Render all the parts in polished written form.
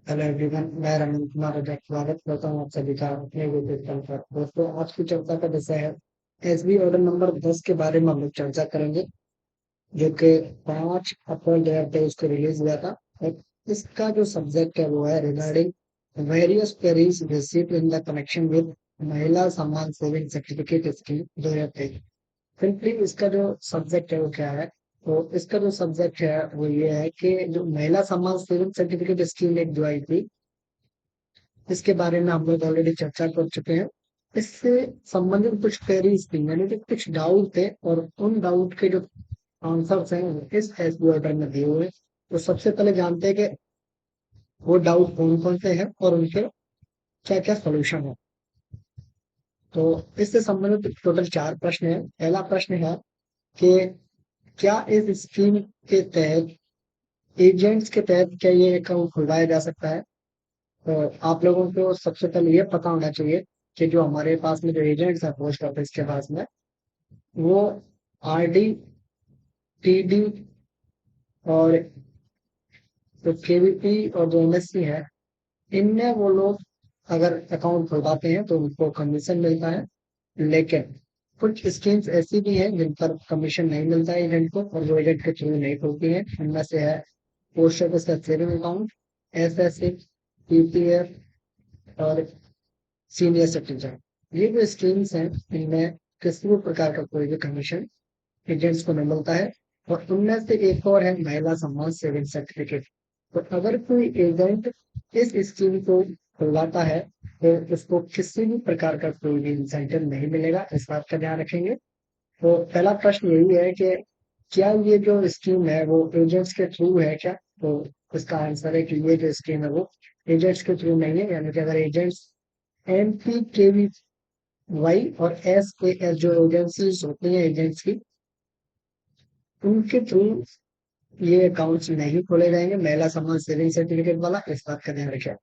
Hello everyone, मैं रमन कुमार अजय स्वागत करता हूँ आप सभी का अपने यूट्यूब चैनल पर। दोस्तों, आज की चर्चा का विषय है एसबी ऑर्डर नंबर 10 के बारे में हम लोग चर्चा करेंगे, जो कि 5 अप्रैल 2023 को रिलीज हुआ था। और इसका जो सब्जेक्ट है वो है regarding various queries received in the connection with महिला सम्मान सेविंग सर्टिफिकेट स्कीम 2023। सिंपली इसका जो सब्जेक्ट है वो क्या है? तो इसका जो सब्जेक्ट है वो ये है कि जो महिला सम्मान सेविंग सर्टिफिकेट स्कीम एक जो आई थी, इसके बारे में हम लोग ऑलरेडी चर्चा कर चुके हैं। इससे संबंधित कुछ क्वेरीज थी, यानी कि कुछ डाउट थे, और उन डाउट के जो आंसर्स हैं वो इस एसबी ऑर्डर में दिए हुए हैं। तो सबसे पहले जानते हैं कि वो डाउट कौन कौन से हैं और उनके क्या क्या सोल्यूशन है। तो इससे संबंधित टोटल 4 प्रश्न है। पहला प्रश्न है कि क्या इस स्कीम के तहत एजेंट्स के तहत क्या ये अकाउंट खुलवाया जा सकता है? तो आप लोगों को सबसे पहले ये पता होना चाहिए कि जो हमारे पास में जो एजेंट्स है पोस्ट ऑफिस के पास में, वो आरडी, टीडी और जो केवीपी और जो एमएससी है, इनमें वो लोग अगर अकाउंट खुलवाते हैं तो उनको कमीशन मिलता है। लेकिन कुछ स्कीम्स ऐसी भी हैं जिन पर कमीशन नहीं मिलता है एजेंट को, और वो एजेंट के थ्रू नहीं खुलती है। उनमें से है पोस्ट ऑफिस का सेविंग अकाउंट, एसएससी, पीपीएफ और सीनियर सिटीजन। ये जो स्कीम्स हैं, इनमें किसी भी प्रकार का कोई भी कमीशन एजेंट्स को नहीं मिलता है। और उनमें से एक और है महिला सम्मान सेविंग सर्टिफिकेट। तो अगर कोई एजेंट इस स्कीम को खुलवाता है तो उसको किसी भी प्रकार का कोई भी इंसेंटिव नहीं मिलेगा, इस बात का ध्यान रखेंगे। तो पहला प्रश्न यही है कि क्या ये जो स्कीम है वो एजेंट्स के थ्रू है क्या? तो इसका आंसर है कि ये जो स्कीम है वो एजेंट्स के थ्रू नहीं है। यानी कि अगर एजेंट्स एमपीकेवीवाई और एसएएस जो एजेंसीज होती हैं एजेंट्स की, उनके थ्रू ये अकाउंट्स नहीं खोले जाएंगे महिला सम्मान सेविंग सर्टिफिकेट वाला, इस बात का ध्यान रखें।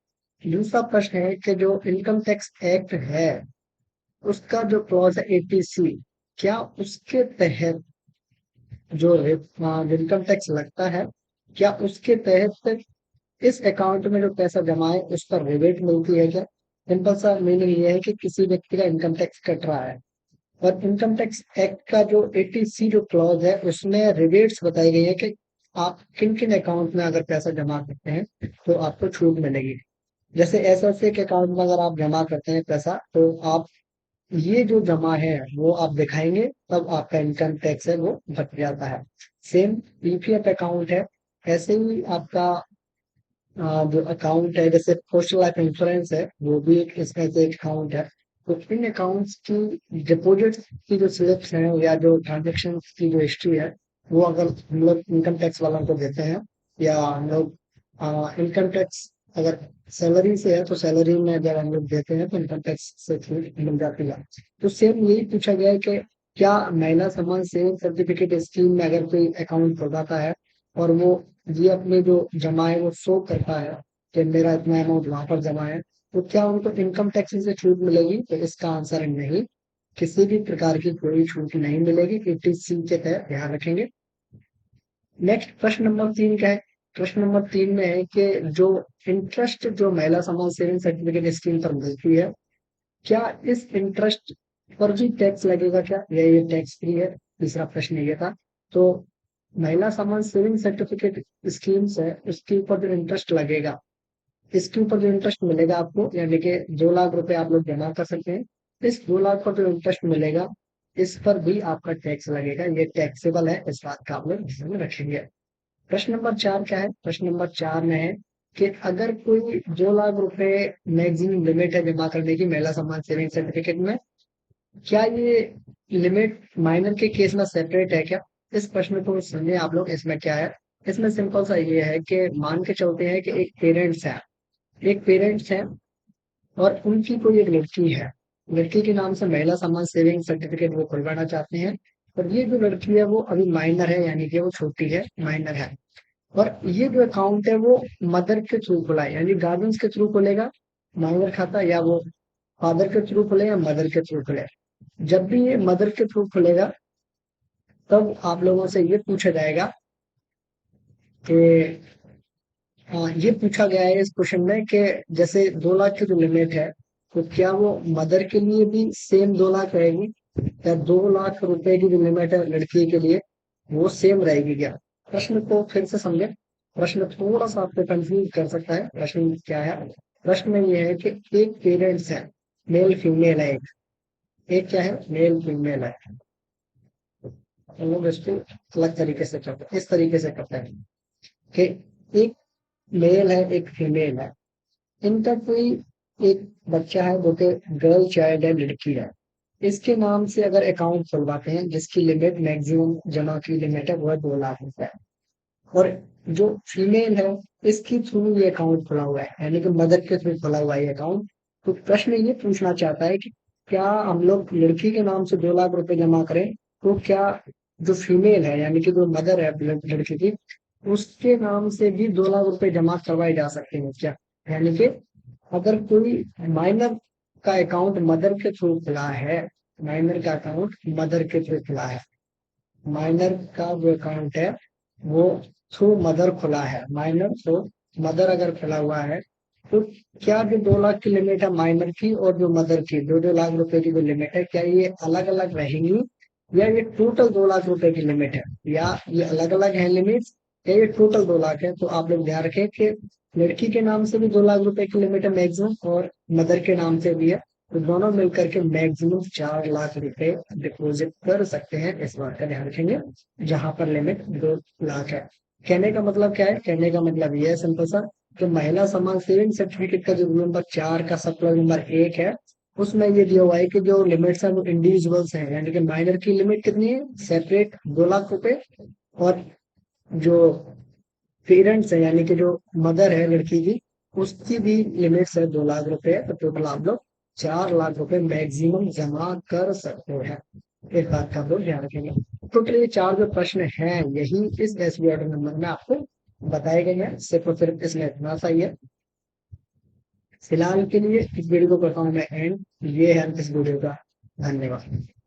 दूसरा प्रश्न है कि जो इनकम टैक्स एक्ट है उसका जो क्लॉज है 80C, क्या उसके तहत जो इनकम टैक्स लगता है, क्या उसके तहत इस अकाउंट में जो पैसा जमा है उस पर रिबेट मिलती है क्या? सिंपल सा मीनिंग ये है कि किसी व्यक्ति का इनकम टैक्स कट रहा है, और इनकम टैक्स एक्ट का जो 80C जो क्लॉज है उसमें रिबेट्स बताई गई है कि आप किन किन अकाउंट में अगर पैसा जमा करते हैं तो आपको छूट मिलेगी। जैसे एसएसए के अकाउंट में अगर आप जमा करते हैं पैसा, तो आप ये जो जमा है वो आप दिखाएंगे, तब आपका इनकम टैक्स है वो बच जाता है। सेम पीपीएफ अकाउंट है। ऐसे ही आपका जो अकाउंट है, जैसे पोस्टल लाइफ इंश्योरेंस है, वो भी एक इसमें से एक अकाउंट है। तो इन अकाउंट्स की डिपॉजिट की जो स्लिप्स हैं या जो ट्रांजेक्शन की जो हिस्ट्री है, वो अगर हम लोग इनकम टैक्स वालों को देते हैं, या हम लोग इनकम टैक्स अगर सैलरी से है तो सैलरी में अगर हम लोग देते हैं तो इनकम टैक्स से छूट मिल जाती है। तो सेम यही पूछा गया है कि क्या महिला सम्मान सेविंग सर्टिफिकेट स्कीम में अगर कोई अकाउंट खुलवाता है और वो ये अपने जो जमा है वो शो करता है कि मेरा इतना अमाउंट वहां पर जमा है, तो क्या उनको इनकम टैक्स से छूट मिलेगी? तो इसका आंसर है नहीं। किसी भी प्रकार की कोई छूट नहीं मिलेगी, 80C के तहत, ध्यान रखेंगे। नेक्स्ट प्रश्न नंबर 3 क्या है? प्रश्न नंबर 3 में है कि जो इंटरेस्ट जो महिला समाज सेविंग सर्टिफिकेट स्कीम पर मिलती है, क्या इस इंटरेस्ट पर भी टैक्स लगेगा क्या, या ये टैक्स फ्री है? तीसरा प्रश्न ये था। तो महिला समाज सेविंग सर्टिफिकेट स्कीम्स है, उसके ऊपर जो इंटरेस्ट लगेगा, इसके ऊपर जो इंटरेस्ट मिलेगा आपको, यानी कि 2 लाख रुपए आप लोग जमा कर सकते हैं, इस 2 लाख पर जो इंटरेस्ट मिलेगा इस पर भी आपका टैक्स लगेगा। ये टैक्सेबल है, इस बात का आप लोग ध्यान में रखेंगे। प्रश्न नंबर 4 क्या है? प्रश्न नंबर 4 में है कि अगर कोई 2 लाख रुपए मैक्सिमम लिमिट है जमा करने की महिला सम्मान सेविंग सर्टिफिकेट में, क्या ये लिमिट माइनर के केस में सेपरेट है क्या? इस प्रश्न को सुनिए आप लोग। इसमें क्या है? इसमें सिंपल सा ये है कि मान के चलते हैं कि एक पेरेंट्स है और उनकी कोई एक लड़की है। लड़की के नाम से महिला सम्मान सेविंग सर्टिफिकेट वो खुलवाना चाहते हैं, और ये जो लड़की है वो अभी माइनर है, यानी कि वो छोटी है, माइनर है। और ये जो अकाउंट है वो मदर के थ्रू खुला है, यानी गार्जियंस के थ्रू खुलेगा माइनर खाता, या वो फादर के थ्रू खुलेगा, मदर के थ्रू खुलेगा। जब भी ये मदर के थ्रू खुलेगा, तब आप लोगों से ये पूछा जाएगा कि ये पूछा गया है इस क्वेश्चन में कि जैसे 2 लाख की जो लिमिट है, तो क्या वो मदर के लिए भी सेम 2 लाख रहेगी, या 2 लाख रुपए की जो लिमिट है लड़की के लिए वो सेम रहेगी क्या? प्रश्न को फिर से समझे। प्रश्न थोड़ा सा आपको कंफ्यूज कर सकता है। प्रश्न क्या है? प्रश्न में ये है कि एक पेरेंट्स है, मेल फीमेल है, एक क्या है, मेल फीमेल है। हम लोग इसको अलग तरीके से करते हैं, इस तरीके से करते हैं कि एक मेल है, एक फीमेल है, इनका कोई एक बच्चा है जो कि गर्ल चाइल्ड है, लड़की है। इसके नाम से अगर अकाउंट खुलवाते हैं जिसकी लिमिट मैक्सिमम जमा की लिमिट है वो है 2 लाख रुपए, और जो फीमेल है इसकी थ्रू ये अकाउंट खुला हुआ है, यानी कि मदर के थ्रू खुला हुआ है ये अकाउंट। तो प्रश्न ये पूछना चाहता है कि क्या हम लोग लड़की के नाम से 2 लाख रुपए जमा करें, तो क्या जो फीमेल है यानी कि जो मदर है लड़की की, उसके नाम से भी 2 लाख रुपए जमा करवाए जा सकते हैं क्या? यानी कि अगर कोई माइनर का अकाउंट मदर के थ्रू खुला है, माइनर का अकाउंट मदर के थ्रू खुला है, माइनर का जो अकाउंट है वो थ्रू मदर खुला है, माइनर थ्रू मदर अगर खुला हुआ है, तो क्या जो 2 लाख की लिमिट है माइनर की और जो मदर की 2-2 लाख रुपए की जो लिमिट है, क्या ये अलग अलग रहेंगी, या ये टोटल 2 लाख रुपए की लिमिट है, या ये अलग अलग है लिमिट, या ये टोटल 2 लाख है? तो आप लोग ध्यान रखें कि लड़की के नाम से भी 2 लाख रुपए की लिमिट है मैक्सिमम, और मदर के नाम से भी है। तो दोनों मिलकर के मैक्सिमम 4 लाख रुपए डिपॉजिट कर सकते हैं, इस बात का ध्यान रखेंगे, जहां पर लिमिट 2 लाख है। कहने का मतलब क्या है? कहने का मतलब ये है सिंपल सा, कि महिला समाज सेविंग सर्टिफिकेट का जो रूल नंबर 4 का सब क्लॉज नंबर 1 है, उसमें ये दिया हुआ है कि जो लिमिट्स है वो इंडिविजुअल्स हैं, यानी कि माइनर की लिमिट कितनी है, सेपरेट 2 लाख रुपए, और जो पेरेंट्स है यानी कि जो मदर है लड़की की, उसकी भी लिमिट्स है 2 लाख रुपए, तो टोटल आप लोग 4 लाख रुपए मैक्सिमम जमा कर सकते हैं। इस बात का आप लोग ध्यान रखेंगे। टोटल ये 4 जो प्रश्न हैं यही इस एसबी ऑर्डर नंबर में आपको बताए गए हैं। सिर्फ और सिर्फ इसमें इतना सा ही है। फिलहाल के लिए इस वीडियो को करता हूँ मैं एंड। ये है इस वीडियो का। धन्यवाद।